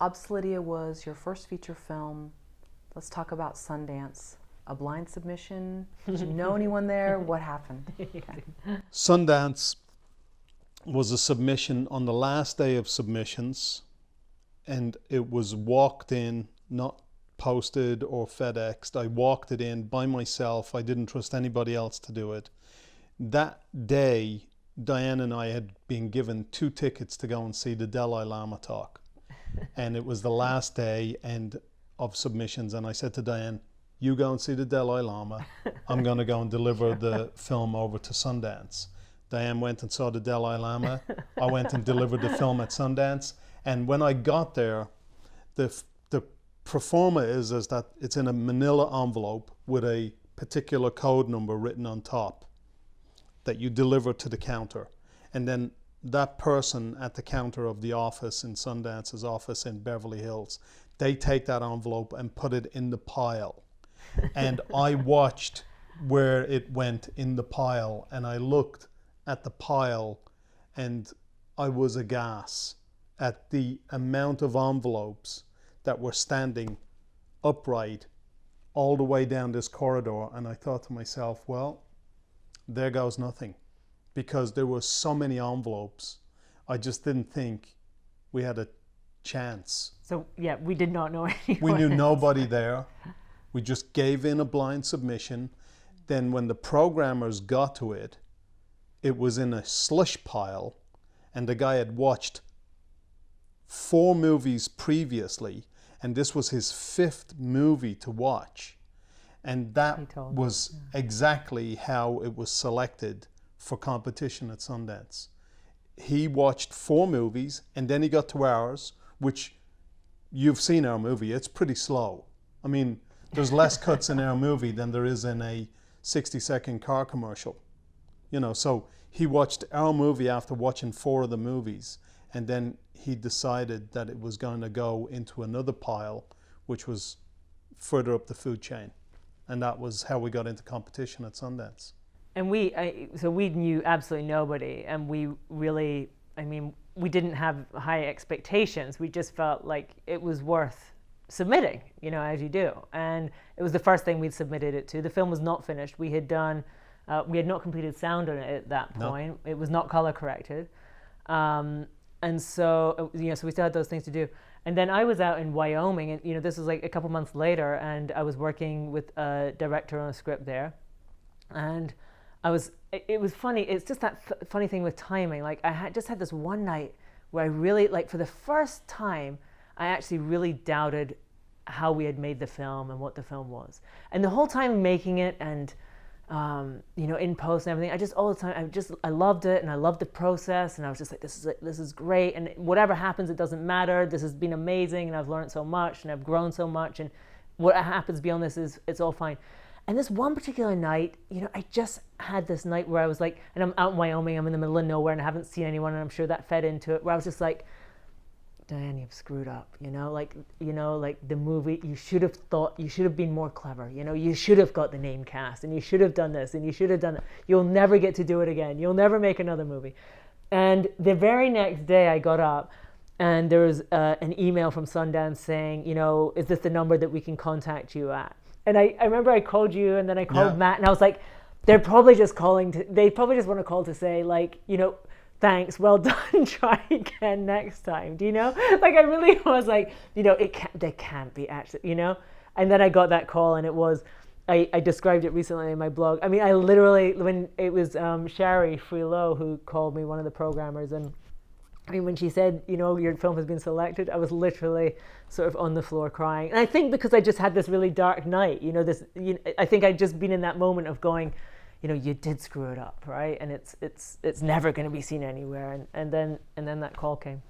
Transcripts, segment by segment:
Obsoletia was your first feature film. Let's talk about Sundance. A blind submission? Did you know anyone there? What happened? Okay. Sundance was a submission on the last day of submissions, and it was walked in, not posted or FedExed. I walked it in by myself. I didn't trust anybody else to do it. That day, Diane and I had been given 2 tickets to go and see the Dalai Lama talk. And it was the last day of submissions, and I said to Diane, you go and see the Dalai Lama. I'm going to go and deliver the film over to Sundance. Diane went and saw the Dalai Lama. I went and delivered the film at Sundance. And when I got there, the pro forma is that it's in a manila envelope with a particular code number written on top that you deliver to the counter. And then that person at the counter of the office in Sundance's office in Beverly Hills, they take that envelope and put it in the pile. And I watched where it went in the pile, and I looked at the pile and I was aghast at the amount of envelopes that were standing upright all the way down this corridor. And I thought to myself, well, there goes nothing, because there were so many envelopes. I just didn't think we had a chance. So yeah, we did not know anyone. We knew nobody there. We just gave in a blind submission. Then when the programmers got to it, it was in a slush pile, and the guy had watched 4 movies previously, and this was his 5th movie to watch. And that was exactly how it was selected for competition at Sundance. He watched 4 movies, and then he got to ours, which you've seen our movie. It's pretty slow. I mean, there's less cuts in our movie than there is in a 60-second car commercial. You know, so he watched our movie after watching 4 of the movies, and then he decided that it was going to go into another pile, which was further up the food chain. And that was how we got into competition at Sundance. And so we knew absolutely nobody, and we really, I mean, we didn't have high expectations. We just felt like it was worth submitting, you know, as you do. And it was the first thing we'd submitted it to. The film was not finished. We had not completed sound on it at that point. No. It was not color corrected. And so, you know, so we still had those things to do. And then I was out in Wyoming, and, you know, this was like a couple months later, and I was working with a director on a script there. And it was funny. It's just that funny thing with timing. Like, I just had this one night where I really, like, for the first time, I actually really doubted how we had made the film and what the film was. And the whole time making it, and you know, in post and everything, all the time, I loved it, and I loved the process, and I was just like, this is great, and whatever happens, it doesn't matter. This has been amazing, and I've learned so much, and I've grown so much, and what happens beyond this it's all fine. And this one particular night, you know, I just had this night where I was like, and I'm out in Wyoming, I'm in the middle of nowhere, and I haven't seen anyone, and I'm sure that fed into it, where I was just like, Diane, you've screwed up, you know, like the movie, you should have been more clever, you know, you should have got the name cast, and you should have done this, and you should have done that. You'll never get to do it again. You'll never make another movie. And the very next day I got up, and there was an email from Sundance saying, you know, is this the number that we can contact you at? And I remember I called you, and then I called Matt, and I was like, they probably just want to call to say, like, you know, thanks, well done, try again next time. Do you know? Like, I really was like, you know, they can't be actually, you know? And then I got that call, and it was, I described it recently in my blog. I mean, I literally, when it was Sherry Freelow who called me, one of the programmers, and I mean, when she said, you know, your film has been selected, I was literally sort of on the floor crying. And I think because I just had this really dark night, you know, I think I'd just been in that moment of going, you know, you did screw it up, right? And it's never going to be seen anywhere. And then that call came.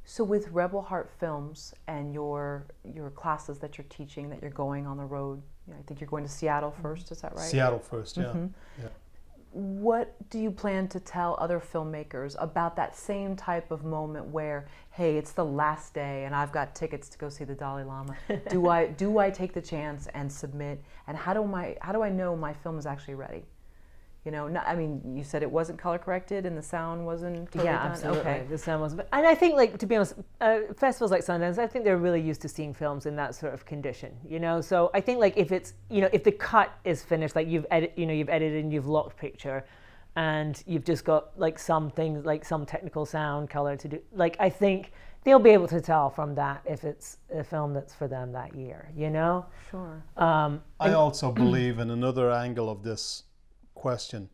So with Rebel Heart Films and your classes that you're teaching, that you're going on the road, you know, I think you're going to Seattle first, is that right? Seattle first, yeah. Mm-hmm. Yeah. What do you plan to tell other filmmakers about that same type of moment where, hey, it's the last day and I've got tickets to go see the Dalai Lama? Do I take the chance and submit? And how do I know my film is actually ready? You know, I mean, you said it wasn't color corrected and the sound wasn't totally Yeah, done? absolutely. Okay. The sound was, and I think, like, to be honest, festivals like Sundance, I think they're really used to seeing films in that sort of condition, you know. So I think, like, if it's, you know, if the cut is finished, like you've edited and you've locked picture, and you've just got like some things, like some technical sound, color to do, like, I think they'll be able to tell from that if it's a film that's for them that year, you know. Sure. I also believe in another angle of this question.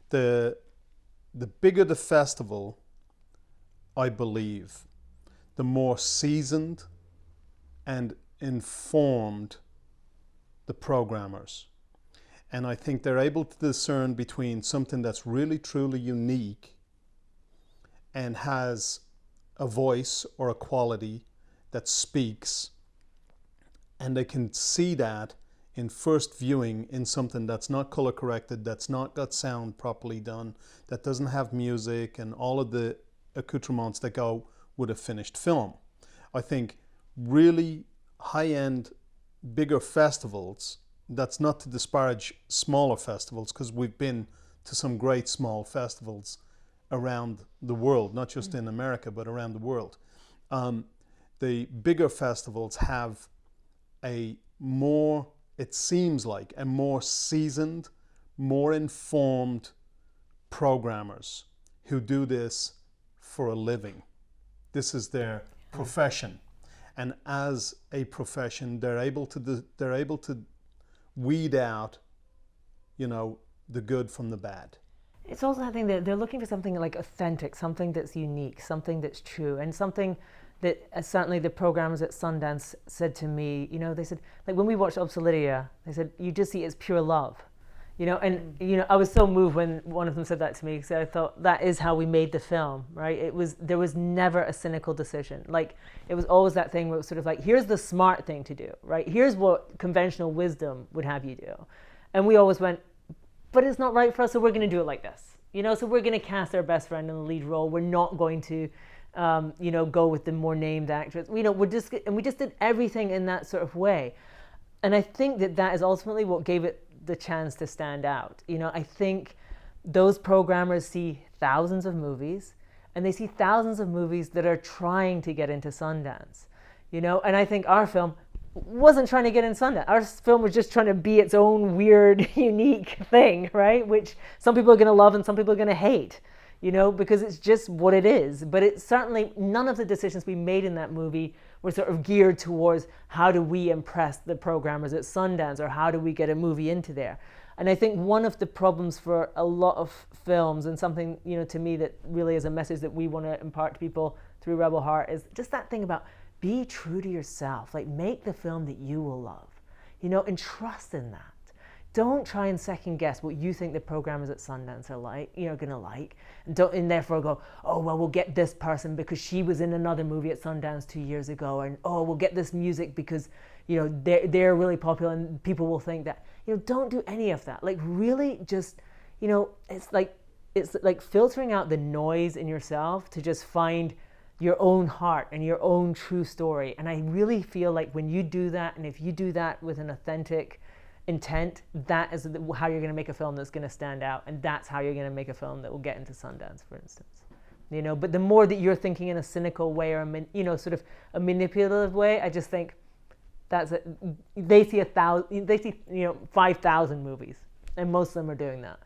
The bigger the festival, I believe, the more seasoned and informed the programmers. And I think they're able to discern between something that's really truly unique and has a voice or a quality that speaks, and they can see that in first viewing in something that's not color corrected, that's not got sound properly done, that doesn't have music and all of the accoutrements that go with a finished film. I think really high-end, bigger festivals, that's not to disparage smaller festivals, because we've been to some great small festivals around the world, not just in America, but around the world. The bigger festivals have a more, it seems like, a more seasoned, more informed programmers who do this for a living. This is their profession. And as a profession, they're able to weed out, you know, the good from the bad. It's also that thing that they're looking for something like authentic, something that's unique, something that's true, and something that certainly the programmers at Sundance said to me, you know, they said, like, when we watched Obsolidia, they said, you just see it's pure love, you know, and, you know, I was so moved when one of them said that to me, because I thought that is how we made the film, right? There was never a cynical decision. Like, it was always that thing where it was sort of like, here's the smart thing to do, right? Here's what conventional wisdom would have you do. And we always went, but it's not right for us, so we're going to do it like this. You know, so we're going to cast our best friend in the lead role. We're not going to, you know, go with the more named actress. We know, we just did everything in that sort of way. And I think that is ultimately what gave it the chance to stand out. You know, I think those programmers see thousands of movies, and they see thousands of movies that are trying to get into Sundance. You know, and I think our film wasn't trying to get in Sundance. Our film was just trying to be its own weird, unique thing, right? Which some people are going to love and some people are going to hate, you know, because it's just what it is. But it's certainly, none of the decisions we made in that movie were sort of geared towards how do we impress the programmers at Sundance, or how do we get a movie into there. And I think one of the problems for a lot of films, and something, you know, to me that really is a message that we want to impart to people through Rebel Heart, is just that thing about be true to yourself. Like, make the film that you will love, you know, and trust in that. Don't try and second guess what you think the programmers at Sundance are like, you know, gonna like, and therefore go, oh, well, we'll get this person because she was in another movie at Sundance 2 years ago, and oh, we'll get this music because, you know, they're really popular and people will think that. You know, don't do any of that. Like, really just, you know, it's like filtering out the noise in yourself to just find your own heart and your own true story. And I really feel like when you do that, and if you do that with an authentic intent, that is how you're going to make a film that's going to stand out, and that's how you're going to make a film that will get into Sundance, for instance. You know, but the more that you're thinking in a cynical way, or you know, sort of a manipulative way, I just think that's it. They see 5,000 movies, and most of them are doing that.